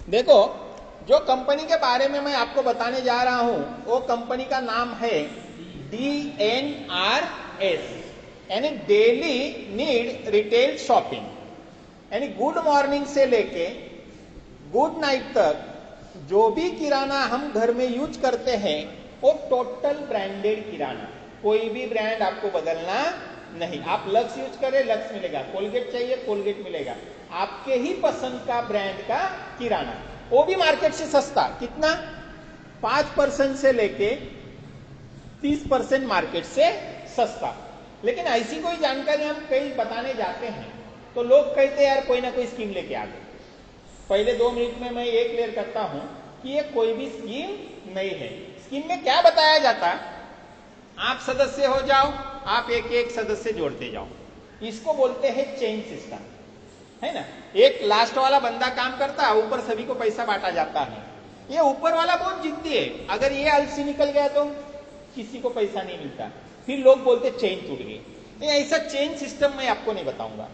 देखो, जो कंपनी के बारे में मैं आपको बताने जा रहा हूं वो कंपनी का नाम है DNRS, यानी डेली नीड रिटेल शॉपिंग। यानी गुड मॉर्निंग से लेके गुड नाइट तक जो भी किराना हम घर में यूज करते हैं वो टोटल ब्रांडेड किराना, कोई भी ब्रांड आपको बदलना नहीं। आप लक्स यूज करें, लक्स मिलेगा, कोलगेट चाहिए कोलगेट मिलेगा, आपके ही पसंद का ब्रांड का किराना, वो भी मार्केट से सस्ता। कितना? 5% से लेके 30% मार्केट से सस्ता। लेकिन ऐसी कोई जानकारी हम कहीं बताने जाते हैं तो लोग कहते हैं यार कोई ना कोई स्कीम लेके आ गए। पहले 2 मिनट में मैं ये क्लियर करता हूं कि ये कोई भी स्कीम नहीं है। स्कीम में क्या बताया जाता? आप सदस्य हो जाओ, आप एक एक सदस्य जोड़ते जाओ, इसको बोलते हैं चेन सिस्टम, है ना। एक लास्ट वाला बंदा काम करता है, ऊपर सभी को पैसा बांटा जाता है। ये ऊपर वाला बहुत जिद्दी है, अगर ये अलसी निकल गया तो किसी को पैसा नहीं मिलता, फिर लोग बोलते चेन टूट गई। ऐसा चेन सिस्टम मैं आपको नहीं बताऊंगा।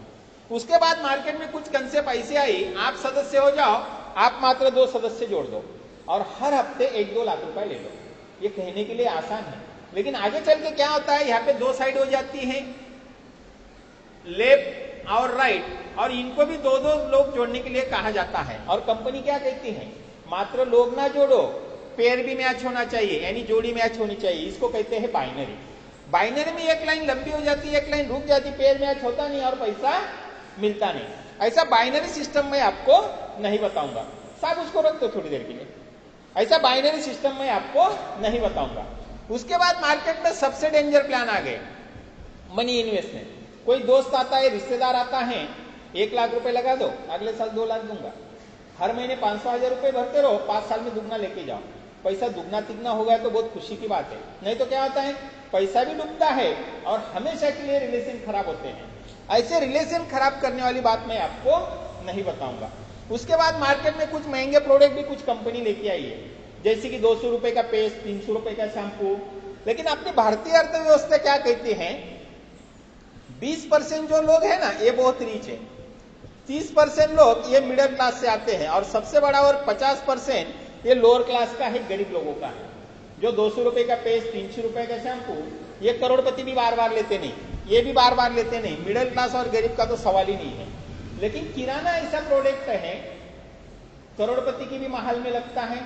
उसके बाद मार्केट में कुछ कंसेप्ट ऐसे आई, आप सदस्य हो जाओ, आप मात्र 2 सदस्य जोड़ दो और हर हफ्ते 1-2 लाख रुपए ले लो। ये कहने के लिए आसान है, लेकिन आगे चल के क्या होता है, यहाँ पे 2 साइड हो जाती है, लेफ्ट और राइट, और इनको भी 2-2 लोग जोड़ने के लिए कहा जाता है। और कंपनी क्या कहती है, मात्र लोग ना जोड़ो, पेयर भी मैच होना चाहिए, यानी जोड़ी मैच होनी चाहिए। इसको कहते हैं बाइनरी। बाइनरी में एक लाइन लंबी हो जाती है, एक लाइन रुक जाती, पेयर मैच होता नहीं और पैसा मिलता नहीं। ऐसा बाइनरी सिस्टम मैं आपको नहीं बताऊंगा, साहब उसको रख दो थोड़ी देर के लिए। ऐसा बाइनरी सिस्टम मैं आपको नहीं बताऊंगा। उसके बाद मार्केट में सबसे डेंजर प्लान आ गए, मनी इन्वेस्टमेंट। कोई दोस्त आता है, रिश्तेदार आता है, 1 लाख रुपए लगा दो, अगले साल 2 लाख दूंगा, हर महीने 500,000 रुपए भरते रहो, 5 साल में दुगना लेके जाओ। पैसा दुगना तिगना हो गया तो बहुत खुशी की बात है, नहीं तो क्या होता है, पैसा भी डूबता है और हमेशा के लिए रिलेशन खराब होते हैं। ऐसे रिलेशन खराब करने वाली बात मैं आपको नहीं बताऊंगा। उसके बाद मार्केट में कुछ महंगे प्रोडक्ट भी कुछ कंपनी लेके आई है, जैसे कि 200 रुपए का पेस्ट, 300 रुपए का शैम्पू। लेकिन अपनी भारतीय अर्थव्यवस्था क्या कहती है, 20% जो लोग हैं ना ये बहुत रीच है, 30% लोग ये मिडिल क्लास से आते हैं और सबसे बड़ा और 50% ये लोअर क्लास का है, गरीब लोगों का है। जो 200 रुपए का पेस्ट, 300 रुपए का शैम्पू, ये करोड़पति भी बार बार लेते नहीं, ये भी बार बार लेते नहीं, मिडिल क्लास और गरीब का तो सवाल ही नहीं है। लेकिन किराना ऐसा प्रोडक्ट है, करोड़पति की भी महल में लगता है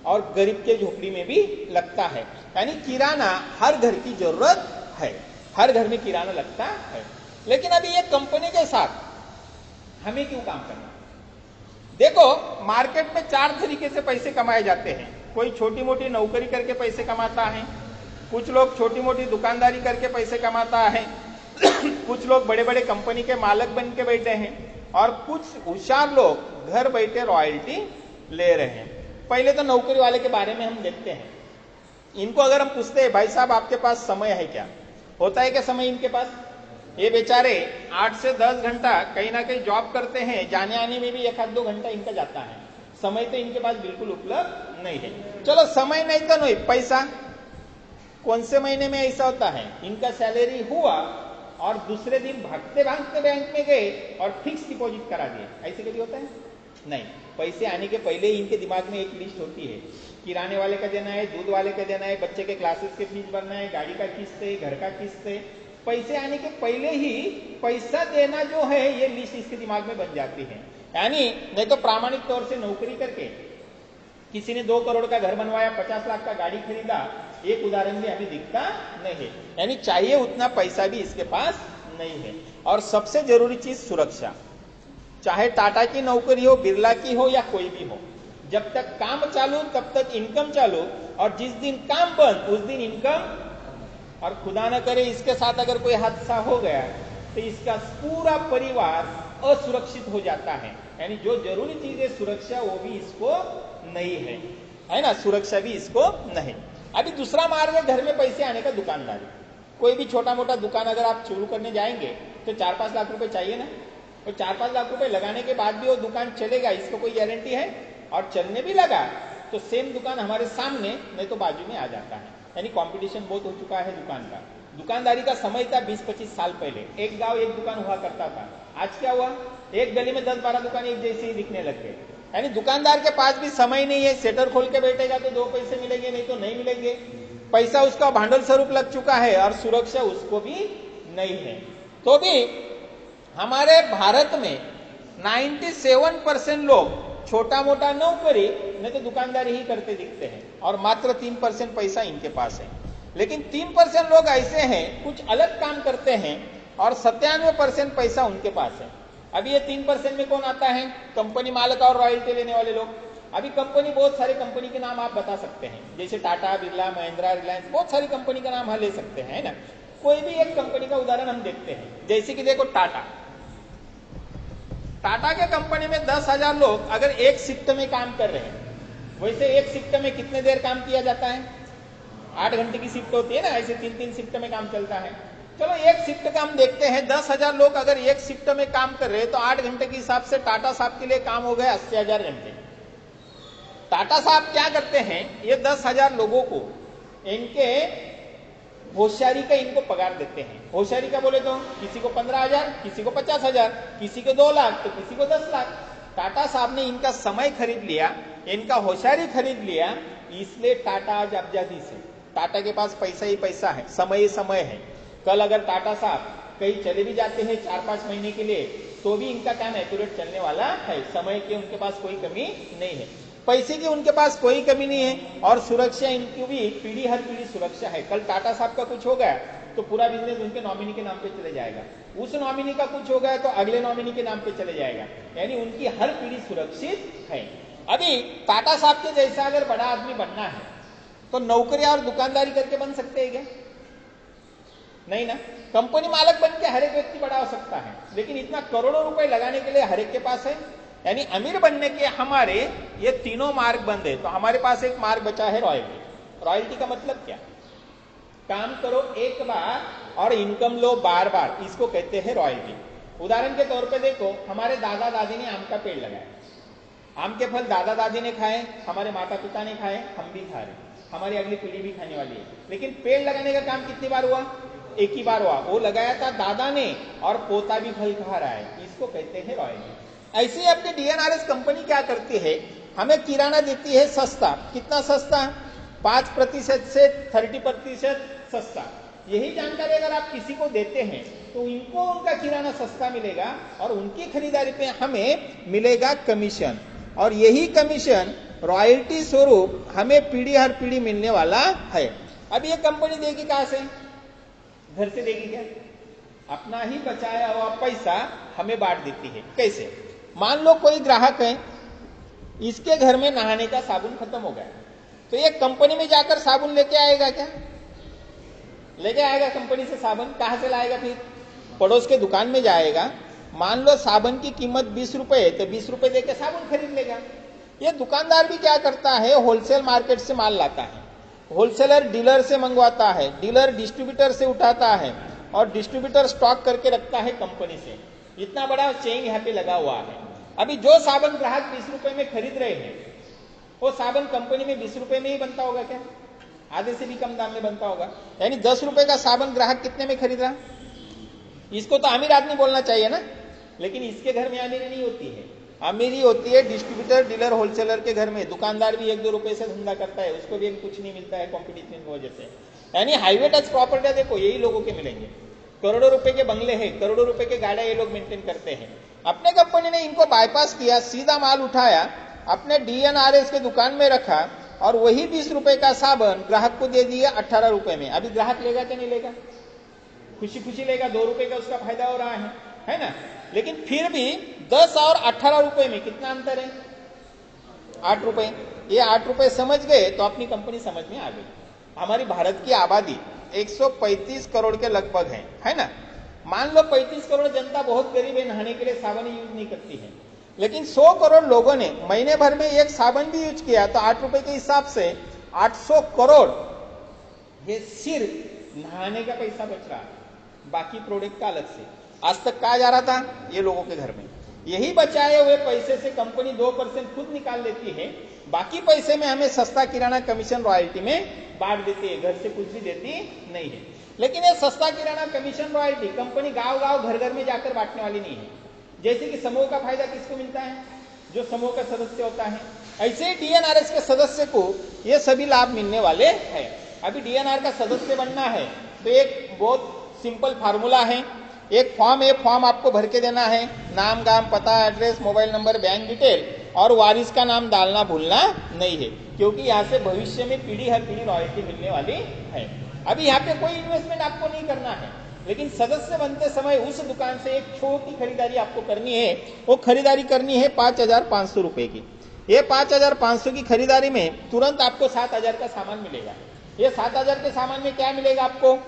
और गरीब के झोपड़ी में भी लगता है। यानी किराना हर घर की जरूरत है, हर घर में किराना लगता है। लेकिन अभी ये कंपनी के साथ हमें क्यों काम करना? देखो, मार्केट में 4 तरीके से पैसे कमाए जाते हैं। कोई छोटी मोटी नौकरी करके पैसे कमाता है, कुछ लोग छोटी मोटी दुकानदारी करके पैसे कमाता है, कुछ लोग बड़े बड़े कंपनी के मालिक बन के बैठे हैं, और कुछ होशियार लोग घर बैठे रॉयल्टी ले रहे हैं। पहले तो नौकरी वाले के बारे में हम देखते हैं। इनको अगर हम पूछते हैं, भाई साहब आपके पास समय है क्या, होता है क्या समय इनके पास? ये बेचारे 8 से 10 घंटा कहीं ना कहीं जॉब करते हैं, जाने आने में भी 1-2 घंटा इनका जाता है। समय तो इनके पास बिल्कुल उपलब्ध नहीं है। चलो समय नहीं तो नहीं, पैसा कौन से महीने में ऐसा होता है, इनका सैलरी हुआ और दूसरे दिन भागते भागते बैंक में गए और फिक्स डिपॉजिट करा दिए, ऐसे कभी होता है? नहीं। पैसे आने के पहले ही इनके दिमाग में एक लिस्ट होती है, किराने वाले का देना है, दूध वाले का देना है, बच्चे के क्लासेस के फीस भरना है, गाड़ी का किस्त है, घर का किस्त है। पैसे आने के पहले ही पैसा देना जो है ये लिस्ट इसके दिमाग में बन जाती है। यानी नहीं तो प्रामाणिक तौर से नौकरी करके किसी ने 2 करोड़ का घर बनवाया, 50 लाख का गाड़ी खरीदा, एक उदाहरण भी हमें दिखता नहीं है। यानी चाहिए उतना पैसा भी इसके पास नहीं है। और सबसे जरूरी चीज सुरक्षा, चाहे टाटा की नौकरी हो, बिरला की हो या कोई भी हो, जब तक काम चालू तब तक इनकम चालू, और जिस दिन काम बंद उस दिन इनकम। और खुदा न करे इसके साथ अगर कोई हादसा हो गया तो इसका पूरा परिवार असुरक्षित हो जाता है। यानी जो जरूरी चीज है सुरक्षा, वो भी इसको नहीं है ना, सुरक्षा भी इसको नहीं। अभी दूसरा मार्ग है घर में पैसे आने का, दुकानदारी। कोई भी छोटा मोटा दुकान अगर आप शुरू करने जाएंगे तो 4-5 लाख रुपए चाहिए ना, और 4-5 लाख रुपए लगाने के बाद भी वो दुकान चलेगा, इसको कोई गारंटी है? और चलने भी लगा तो सेम दुकान हमारे सामने नहीं तो बाजू में आ जाता है। यानी कंपटीशन बहुत हो चुका है दुकान का। दुकानदारी का समय था 20-25 साल पहले, एक गांव एक दुकान हुआ करता था। आज क्या हुआ, एक गली में 10-12 दुकान एक जैसे ही दिखने लग गए। यानी दुकानदार के पास भी समय नहीं है, सेटर खोल के बैठेगा तो 2 पैसे मिलेंगे, नहीं तो नहीं मिलेंगे। पैसा उसका भांडवल स्वरूप लग चुका है और सुरक्षा उसको भी नहीं है। तो भी हमारे भारत में 97% लोग छोटा मोटा नौकरी नहीं तो दुकानदारी ही करते दिखते हैं और मात्र 3% पैसा इनके पास है। लेकिन 3% लोग ऐसे हैं कुछ अलग काम करते हैं और 97% पैसा उनके पास है। अभी ये 3% में कौन आता है? कंपनी मालिक और रॉयल्टी लेने वाले लोग। अभी कंपनी, बहुत सारी कंपनी के नाम आप बता सकते हैं, जैसे टाटा, बिरला, महिंद्रा, रिलायंस, बहुत सारी कंपनी का नाम हम ले सकते हैं, है ना। कोई भी एक कंपनी का उदाहरण हम देखते हैं, जैसे कि देखो टाटा के कंपनी में 10,000 लोग अगर एक शिफ्ट में काम कर रहे हैं, वैसे एक शिफ्ट में कितने देर काम किया जाता है? 8 घंटे की शिफ्ट होती है ना, ऐसे 3-3 शिफ्ट में काम चलता है। चलो एक शिफ्ट का हम देखते हैं, 10,000 लोग अगर एक शिफ्ट में काम कर रहे हैं तो 8 घंटे के हिसाब से टाटा साहब के लिए काम हो गए 80,000 घंटे। टाटा साहब क्या करते हैं, ये 10,000 लोगों को इनके होशियारी का इनको पगार देते हैं। होशियारी का बोले तो किसी को 15,000, किसी को 50,000, किसी को 2 लाख तो किसी को 10 लाख। टाटा साहब ने इनका समय खरीद लिया, इनका होशियारी खरीद लिया, इसलिए टाटा आज अब्जादी से। टाटा के पास पैसा ही पैसा है, समय ही समय है। कल अगर टाटा साहब कहीं चले भी जाते हैं 4-5 महीने के लिए तो भी इनका काम एक्यूरेट चलने वाला है। समय की उनके पास कोई कमी नहीं है, पैसे की उनके पास कोई कमी नहीं है और सुरक्षा इनकी भी पीढ़ी हर पीढ़ी सुरक्षा है। कल टाटा साहब का कुछ हो गया तो पूरा बिजनेस उनके नॉमिनी के नाम पे चले जाएगा, उस नॉमिनी का कुछ हो गया तो अगले नॉमिनी के नाम पे चले जाएगा, यानी उनकी हर पीढ़ी सुरक्षित है। अभी टाटा साहब के जैसा अगर बड़ा आदमी बनना है तो नौकरी और दुकानदारी करके बन सकते हैं क्या? नहीं ना। कंपनी मालिक बन के हर एक व्यक्ति बड़ा हो सकता है, लेकिन इतना करोड़ों रुपए लगाने के लिए हर एक के पास है। यानी अमीर बनने के हमारे ये तीनों मार्ग बंद है, तो हमारे पास एक मार्ग बचा है रॉयल्टी। रॉयल्टी का मतलब क्या? काम करो एक बार और इनकम लो बार बार, इसको कहते हैं रॉयल्टी। उदाहरण के तौर पे देखो, हमारे दादा दादी ने आम का पेड़ लगाया, आम के फल दादा दादी ने खाए, हमारे माता पिता ने खाए, हम भी खा रहे, हमारी अगली पीढ़ी भी खाने वाली है। लेकिन पेड़ लगाने का काम कितनी बार हुआ? एक ही बार हुआ, वो लगाया था दादा ने और पोता भी फल खा रहा है, इसको कहते हैं रॉयल्टी। ऐसे ही अपनी डीएनआरएस कंपनी क्या करती है, हमें किराना देती है सस्ता। कितना सस्ता? 5% से 30% सस्ता। यही जानकारी अगर आप किसी को देते हैं तो इनको उनका किराना सस्ता मिलेगा और उनकी खरीदारी पे हमें मिलेगा कमीशन, और यही कमीशन रॉयल्टी स्वरूप हमें पीढ़ी हर पीढ़ी मिलने वाला है। अब ये कंपनी देगी कहां से? घर से देगी क्या? अपना ही बचाया हुआ पैसा हमें बांट देती है। कैसे? मान लो कोई ग्राहक है, इसके घर में नहाने का साबुन खत्म हो गया, तो ये कंपनी में जाकर साबुन लेके आएगा क्या? लेके आएगा कंपनी से साबुन? कहां से लाएगा? फिर पड़ोस के दुकान में जाएगा, मान लो साबुन की कीमत 20 रुपए है तो 20 रुपए देकर साबुन खरीद लेगा। ये दुकानदार भी क्या करता है, होलसेल मार्केट से माल लाता है, होलसेलर डीलर से मंगवाता है, डीलर डिस्ट्रीब्यूटर से उठाता है और डिस्ट्रीब्यूटर स्टॉक करके रखता है कंपनी से। इतना बड़ा चेन यहाँ पे लगा हुआ है। अभी जो साबुन ग्राहक 20 रुपए में खरीद रहे हैं, वो साबुन कंपनी में 20 रुपए में ही बनता होगा क्या? आधे से भी कम दाम में बनता होगा। यानी 10 रुपए का साबुन ग्राहक कितने में खरीद रहा? इसको तो अमीर आदमी बोलना चाहिए ना, लेकिन इसके घर में अमीरी नहीं होती है। अमीरी होती है डिस्ट्रीब्यूटर, डीलर, होलसेलर के घर में। दुकानदार भी 1-2 रुपए से धंधा करता है, उसको भी कुछ नहीं मिलता है कॉम्पिटिशन की वजह से। यानी हाईवे टच प्रॉपर्टी देखो, यही लोगों के मिलेंगे। करोड़ों रुपए के बंगले हैं, करोड़ों रुपए के गाड़ियां ये लोग मेंटेन करते हैं। अपने कंपनी ने इनको बाईपास किया, सीधा माल उठाया, अपने डीएनआरएस के दुकान में रखा और वही 20 रुपए का साबुन ग्राहक को दे दिया 18 रुपए में। अभी ग्राहक लेगा क्या नहीं लेगा? खुशी खुशी लेगा, 2 रुपए का उसका फायदा हो रहा है ना। लेकिन फिर भी 10 और 18 रुपए में कितना अंतर है? 8 रुपए। ये 8 रुपए समझ गए तो अपनी कंपनी समझ में आ गई। हमारी भारत की आबादी 135 करोड़ के लगभग है ना। मान लो 35 करोड़ जनता बहुत गरीब है, नहाने के लिए साबुन यूज नहीं करती है, लेकिन 100 करोड़ लोगों ने महीने भर में एक साबुन भी यूज किया तो 8 रुपए के हिसाब से 800 करोड़ ये सिर्फ नहाने का पैसा बच रहा है, बाकी प्रोडक्ट का अलग से। आज तक कहा जा रहा था ये लोगों के घर में, यही बचाए हुए पैसे से कंपनी 2% खुद निकाल लेती है, बाकी पैसे में हमें सस्ता किराना कमीशन रॉयल्टी में बांट देती है, घर से कुछ भी देती नहीं है। लेकिन ये सस्ता किराना कमीशन रॉयल्टी कंपनी गांव गांव घर घर में जाकर बांटने वाली नहीं है। जैसे कि समूह का फायदा किसको मिलता है? जो समूह का सदस्य होता है। ऐसे ही डीएनआरएस के सदस्य को ये सभी लाभ मिलने वाले हैं। अभी डीएनआर का सदस्य बनना है तो एक बहुत सिंपल फार्मूला है, एक फॉर्म है, फॉर्म आपको भर के देना है, नाम गाम पता address mobile number bank detail और वारिस का नाम डालना भूलना नहीं है, क्योंकि यहाँ से भविष्य में पीढ़ी हर पीढ़ी रॉयल्टी मिलने वाली है। अभी यहाँ पे कोई इन्वेस्टमेंट आपको नहीं करना है, लेकिन सदस्य बनते समय उस दुकान से एक छोटी खरीदारी आपको करनी है। वो खरीदारी करनी है 5,500 रुपए की। ये 5,500 की खरीदारी में तुरंत आपको 7,000 का सामान मिलेगा। ये 7,000 के सामान में क्या मिलेगा आपको?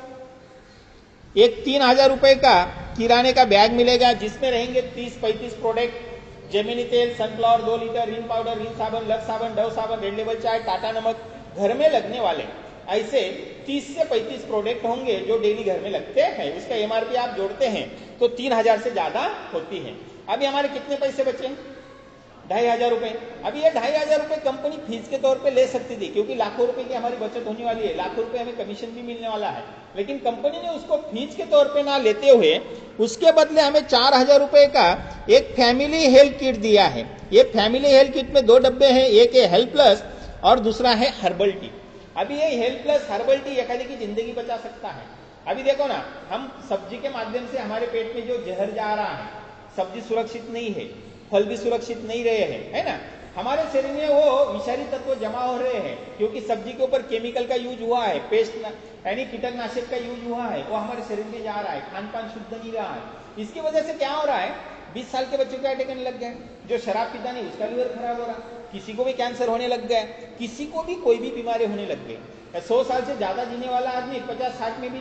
एक 3,000 रुपए का किराने का बैग मिलेगा, जिसमें रहेंगे 30-35 प्रोडक्ट, जेमिनी तेल, सनफ्लावर 2 लीटर, रिन पाउडर, रिन साबुन, लक्स साबुन, डव साबुन, रेड लेबल चाय, टाटा नमक, घर में लगने वाले ऐसे 30 से 35 प्रोडक्ट होंगे जो डेली घर में लगते हैं। उसका एमआरपी आप जोड़ते हैं तो 3,000 से ज्यादा होती है। अभी हमारे कितने पैसे बचे? 2,500 रुपए। अभी ये 2,500 रुपए कंपनी फीस के तौर पे ले सकती थी, क्योंकि लाखों रुपए की हमारी बचत होने वाली है, लाखों रुपए हमें कमीशन भी मिलने वाला है। लेकिन कंपनी ने उसको फीस के तौर पे ना लेते हुए उसके बदले हमें 4,000 रुपए का एक फैमिली हेल्थ किट दिया है। ये फैमिली हेल्थ किट में 2 डब्बे हैं, एक है हेल्थ प्लस और दूसरा है हर्बल टी। अभी ये हेल्थ प्लस हर्बल टी एकादी की जिंदगी बचा सकता है। अभी देखो ना, हम सब्जी के माध्यम से हमारे पेट में जो जहर जा रहा है, सब्जी सुरक्षित नहीं है, फल भी सुरक्षित नहीं रहे हैं, है ना, हमारे शरीर में वो विषारी तत्व जमा हो रहे हैं, क्योंकि सब्जी के ऊपर केमिकल का यूज हुआ है, पेस्ट यानी कीटनाशक का यूज हुआ है, वो हमारे शरीर में जा रहा है, खान पान शुद्ध नहीं रहा है। इसकी वजह से क्या हो रहा है, 20 साल के बच्चों को अटैक लग गए, जो शराब पीता नहीं उसका लीवर खराब हो रहा, किसी को भी कैंसर होने लग गया, किसी को भी कोई भी बीमारी होने लग गई। 100 साल से ज्यादा जीने वाला आदमी 50-60 में भी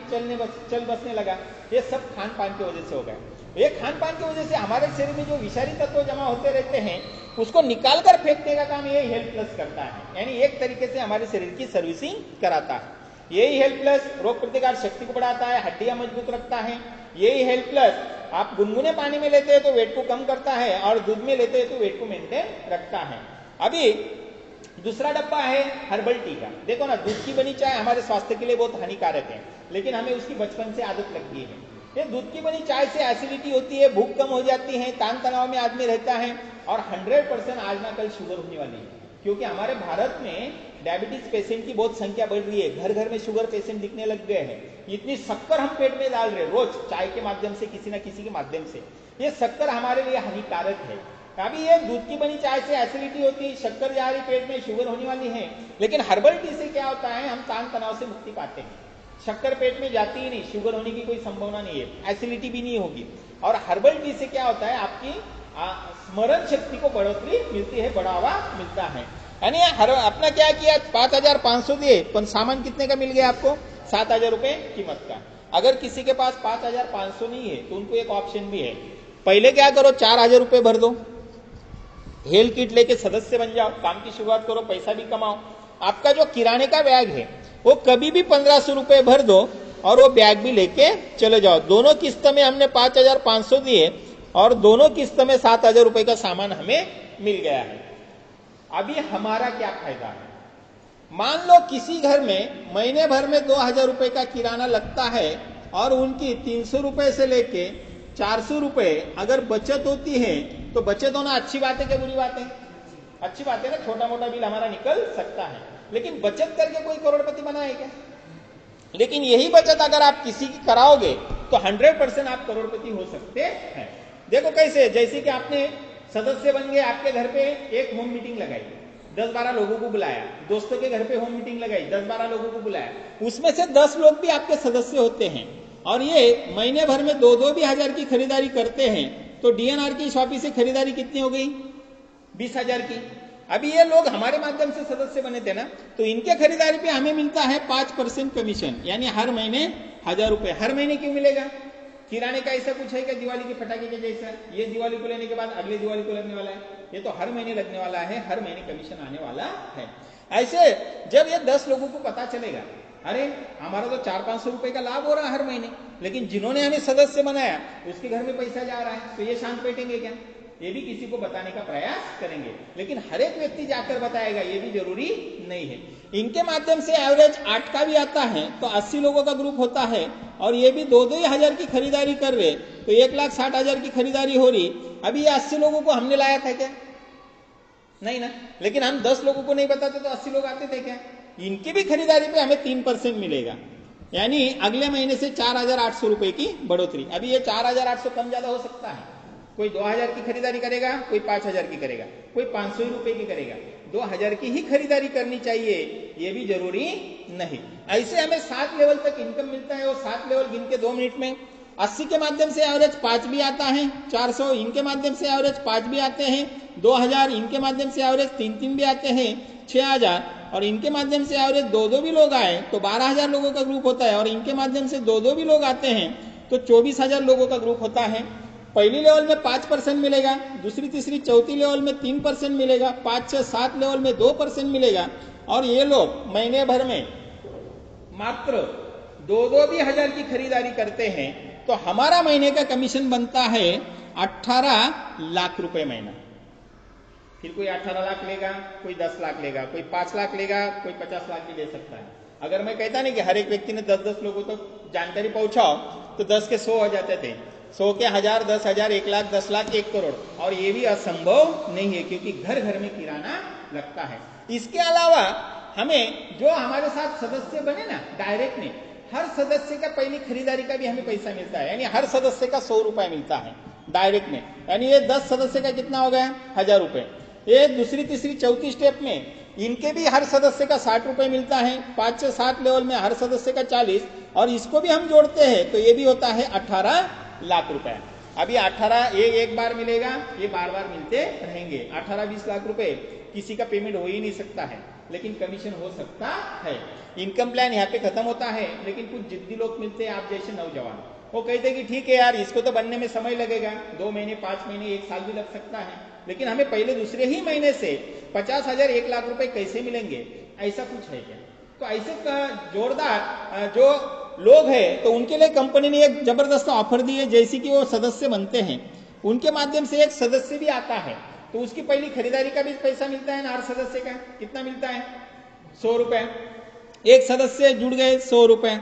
चल बसने लगा। ये सब खान पान की वजह से हो गया। ये खान पान की वजह से हमारे शरीर में जो विषारी तत्व जमा होते रहते हैं उसको निकाल कर फेंकने का काम ये हेल्थ प्लस करता है, यानी एक तरीके से हमारे शरीर की सर्विसिंग कराता है। यही हेल्थ प्लस रोग प्रतिकार शक्ति को बढ़ाता है, हड्डियां मजबूत रखता है। यही हेल्थ प्लस आप गुनगुने पानी में लेते हैं तो वेट को कम करता है, और दूध में लेते हैं तो वेट को मेंटेन रखता है। अभी दूसरा डब्बा है हर्बल टी का। देखो ना, दूध की बनी चाय हमारे स्वास्थ्य के लिए बहुत हानिकारक है, लेकिन हमें उसकी बचपन से आदत लग गई है। ये दूध की बनी चाय से एसिडिटी होती है, भूख कम हो जाती है, तान तनाव में आदमी रहता है, और 100% आज ना कल शुगर होने वाली है, क्योंकि हमारे भारत में डायबिटीज पेशेंट की बहुत संख्या बढ़ रही है। घर घर में शुगर पेशेंट दिखने लग गए हैं। इतनी शक्कर हम पेट में डाल रहे हैं रोज चाय के माध्यम से, किसी न किसी के माध्यम से। ये शक्कर हमारे लिए हानिकारक है। अभी ये दूध की बनी चाय से एसिडिटी होती है, शक्कर जा रही पेट में, शुगर होने वाली है। लेकिन हर्बल टी से क्या होता है, हम तान तनाव से मुक्ति पाते हैं, शक्कर पेट में जाती ही नहीं, शुगर होने की कोई संभावना नहीं है, एसिडिटी भी नहीं होगी। और हर्बल टी से क्या होता है, आपकी स्मरण शक्ति को बढ़ोतरी मिलती है, बढ़ावा मिलता है। यानी अपना क्या किया, 5,500 दिए, पर सामान कितने का मिल गया आपको? 7,000 रुपए कीमत का। अगर किसी के पास 5,500 नहीं है तो उनको एक ऑप्शन भी है, पहले क्या करो, 4,000 रुपए भर दो, हेल्थ किट लेके सदस्य बन जाओ, काम की शुरुआत करो, पैसा भी कमाओ। आपका जो किराने का बैग है वो कभी भी 1,500 रुपए भर दो और वो बैग भी लेके चले जाओ। दोनों किस्त में हमने 5,500 दिए और दोनों किस्त में 7,000 रुपए का सामान हमें मिल गया है। अभी हमारा क्या फायदा है? मान लो किसी घर में महीने भर में 2,000 रुपए का किराना लगता है और उनकी 300 रुपए से लेके 400 रुपए अगर बचत होती है, तो बचत होना अच्छी बात है क्या बुरी बात है? अच्छी बात है ना, छोटा मोटा बिल हमारा निकल सकता है। लेकिन बचत करके कोई करोड़पति बना है क्या? लेकिन यही बचत अगर आप किसी की कराओगे तो 100% आप करोड़पति हो सकते हैं। देखो कैसे, जैसे कि आपने सदस्य बन गए, आपके घर पे एक होम मीटिंग लगाई, 10-12 लोगों को बुलाया, दोस्तों के घर पे होम मीटिंग लगाई, 10-12 लोगों को बुलाया, उसमें से 10 लोग भी आपके सदस्य होते हैं और ये महीने भर में 2-2 भी हजार की खरीदारी करते हैं, तो डीएनआर की शॉपी से खरीदारी कितनी हो गई? 20,000 की। अभी ये लोग हमारे माध्यम से सदस्य बने थे ना, तो इनके खरीदारी पे हमें मिलता है 5% कमीशन, यानी हर महीने 1,000 रुपए। हर महीने क्यों मिलेगा? किराने का ऐसा कुछ है क्या दिवाली के पटाखे के जैसा, ये दिवाली को लेने के बाद अगले दिवाली को लगने वाला है? ये तो हर महीने लगने वाला है, हर महीने कमीशन आने वाला है। ऐसे जब ये 10 लोगों को पता चलेगा, अरे हमारा तो 400-500 रुपए का लाभ हो रहा है हर महीने, लेकिन जिन्होंने हमें सदस्य बनाया उसके घर में पैसा जा रहा है, तो ये शांत बैठेंगे क्या? ये भी किसी को बताने का प्रयास करेंगे, लेकिन हर एक व्यक्ति जाकर बताएगा ये भी जरूरी नहीं है। इनके माध्यम से एवरेज 8 का भी आता है तो 80 लोगों का ग्रुप होता है और ये भी 2-2 हजार की खरीदारी कर रहे, तो 1,60,000 की खरीदारी हो रही। अभी ये 80 लोगों को हमने लाया था क्या? नहीं ना, लेकिन हम 10 लोगों को नहीं बताते तो 80 लोग आते थे क्या? इनकी भी खरीदारी पे हमें 3% मिलेगा, यानी अगले महीने से 4,800 रुपए की बढ़ोतरी। अभी ये 4,800 कम ज्यादा हो सकता है, कोई 2,000 की खरीदारी करेगा, कोई 5,000 की करेगा, कोई 500 रुपए की करेगा, 2,000 की ही खरीदारी करनी चाहिए ये भी जरूरी नहीं। ऐसे हमें 7 लेवल तक इनकम मिलता है, और 7 लेवल गिन के 2 मिनट में 80 के माध्यम से एवरेज 5 भी आता है, 400 इनके माध्यम से एवरेज 5 भी आते हैं, 2,000 इनके माध्यम से एवरेज 3 भी आते हैं, 6,000 और इनके माध्यम से एवरेज 2 भी लोग आए तो 12,000 लोगों का ग्रुप होता है, और इनके माध्यम से 2 भी लोग आते हैं तो 24,000 लोगों का ग्रुप होता है। पहली लेवल में 5% मिलेगा, दूसरी तीसरी चौथी लेवल में 3% मिलेगा, 5, 6, 7 लेवल में 2% मिलेगा, और ये लोग महीने भर में मात्र 2 भी हजार की खरीदारी करते हैं तो हमारा महीने का कमीशन बनता है 18 लाख रुपए महीना। फिर कोई 18 लाख लेगा, कोई 10 लाख लेगा, कोई 5 लाख लेगा, कोई 50 लाख भी ले सकता है। अगर मैं कहता नहीं कि हर एक व्यक्ति ने 10-10 लोगों तक जानकारी पहुंचाओ तो 10 के 100 हो जाते थे, 100 के 1,000, 10,000, 1 लाख, 10 लाख, 1 करोड़, और ये भी असंभव नहीं है क्योंकि घर घर में किराना लगता है। इसके अलावा हमें जो हमारे साथ सदस्य बने ना डायरेक्ट में, हर सदस्य का पहली खरीदारी का भी हमें पैसा मिलता है, यानी हर सदस्य का 100 रुपए मिलता है डायरेक्ट में, यानी ये 10 सदस्य का कितना हो गया? 1,000 रुपए। ये दूसरी तीसरी चौथी स्टेप में इनके भी हर सदस्य का 60 रुपए मिलता है, 5 से 7 लेवल में हर सदस्य का 40, और इसको भी हम जोड़ते हैं तो ये भी होता है 18 लाख रुपए। अभी 18 एक बार मिलेगा, ये बार बार मिलते रहेंगे। 18-20 लाख रुपए किसी का पेमेंट हो ही नहीं सकता है, लेकिन कमीशन हो सकता है। इनकम प्लान यहाँ पे खत्म होता है, लेकिन कुछ जिद्दी लोग मिलते हैं आप जैसे नौजवान, वो कहते हैं कि ठीक है यार इसको तो बनने में समय लगेगा, 2 महीने, 5 महीने, 1 साल भी लग सकता है, लेकिन हमें पहले दूसरे ही महीने से 50,000, 1 लाख रुपए कैसे मिलेंगे, ऐसा कुछ है क्या? तो ऐसे जोरदार जो लोग हैं तो उनके लिए कंपनी ने एक जबरदस्त ऑफर दी है, जैसे कि वो सदस्य बनते हैं उनके माध्यम से एक सदस्य भी आता है तो उसकी पहली खरीदारी का भी पैसा मिलता है ना, हर सदस्य का कितना मिलता है? 100 रुपए। एक सदस्य जुड़ गए 100 रुपए,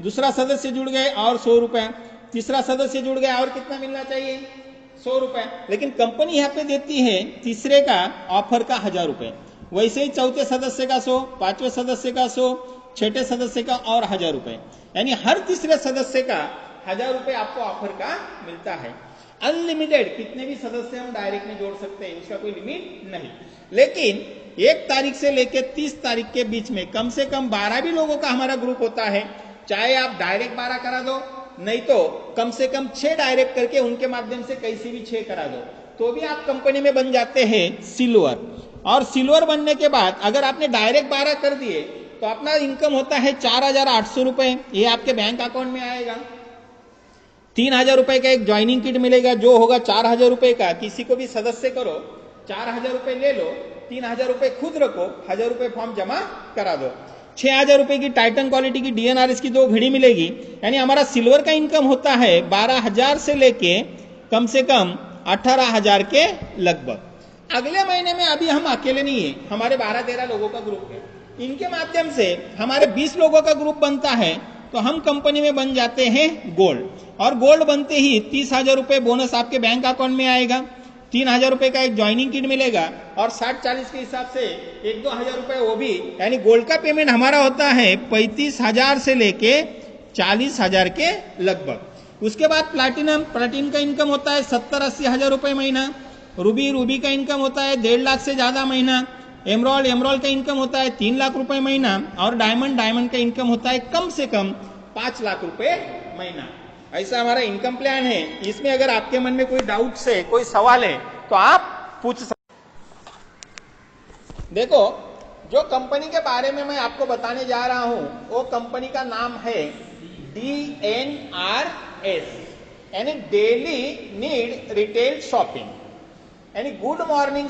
दूसरा सदस्य जुड़ गए और 100 रुपए, तीसरा सदस्य जुड़ गया और कितना मिलना चाहिए? 100 रुपए। लेकिन कंपनी यहाँ पे देती है तीसरे का ऑफर का 1,000 रुपए, वैसे ही चौथे सदस्य का 100, पांचवें सदस्य का 100, छठे सदस्य का और 1,000 रुपए, यानी हर तीसरे सदस्य का 1,000 रुपए आपको ऑफर का मिलता है। अनलिमिटेड कितने भी सदस्य हम डायरेक्ट में जोड़ सकते हैं, उसका कोई लिमिट नहीं, लेकिन 1 तारीख से लेकर 30 तारीख के बीच में कम से कम 12 भी लोगों का हमारा ग्रुप होता है। चाहे आप डायरेक्ट 12 करा दो, नहीं तो कम से कम 6 डायरेक्ट करके उनके माध्यम से कैसी भी 6 करा दो, तो भी आप कंपनी में बन जाते हैं सिल्वर। और सिल्वर बनने के बाद अगर आपने डायरेक्ट 12 कर दिए तो अपना इनकम होता है 4,800 रुपए, ये आपके बैंक अकाउंट में आएगा। 3,000 रुपए का एक ज्वाइनिंग किट मिलेगा जो होगा 4,000 रुपए का। किसी को भी सदस्य करो, 4,000 रुपए ले लो, 3,000 रुपए खुद रखो, 1,000 रुपए फॉर्म जमा करा दो। 6,000 रुपए की टाइटन क्वालिटी की DNRS की 2 घड़ी मिलेगी, यानी हमारा सिल्वर का इनकम होता है 12,000 से लेके कम से कम 18,000 के लगभग। अगले महीने में अभी हम अकेले नहीं है, हमारे 12-13 लोगों का ग्रुप है, इनके माध्यम से हमारे 20 लोगों का ग्रुप बनता है तो हम कंपनी में बन जाते हैं गोल्ड। और गोल्ड बनते ही 30,000 रुपए बोनस आपके बैंक अकाउंट में आएगा, 3,000 रुपए का एक ज्वाइनिंग किट मिलेगा, और 60-40 के हिसाब से 1-2 हजार रुपए वो भी, यानी गोल्ड का पेमेंट हमारा होता है 35,000 से लेके 40,000 के लगभग। उसके बाद प्लाटिनम का इनकम होता है 70-80 हजार रुपए महीना, रूबी का इनकम होता है 1.5 लाख से ज्यादा महीना, एमरॉल्ड का इनकम होता है 3 लाख रुपए महीना, और डायमंड का इनकम होता है कम से कम 5 लाख रुपए महीना। ऐसा हमारा इनकम प्लान है। इसमें अगर आपके मन में कोई डाउट है, कोई सवाल है तो आप पूछ सकते। देखो, जो कंपनी के बारे में मैं आपको बताने जा रहा हूं वो कंपनी का नाम है DNRS, यानी डेली नीड रिटेल शॉपिंग, यानी गुड मॉर्निंग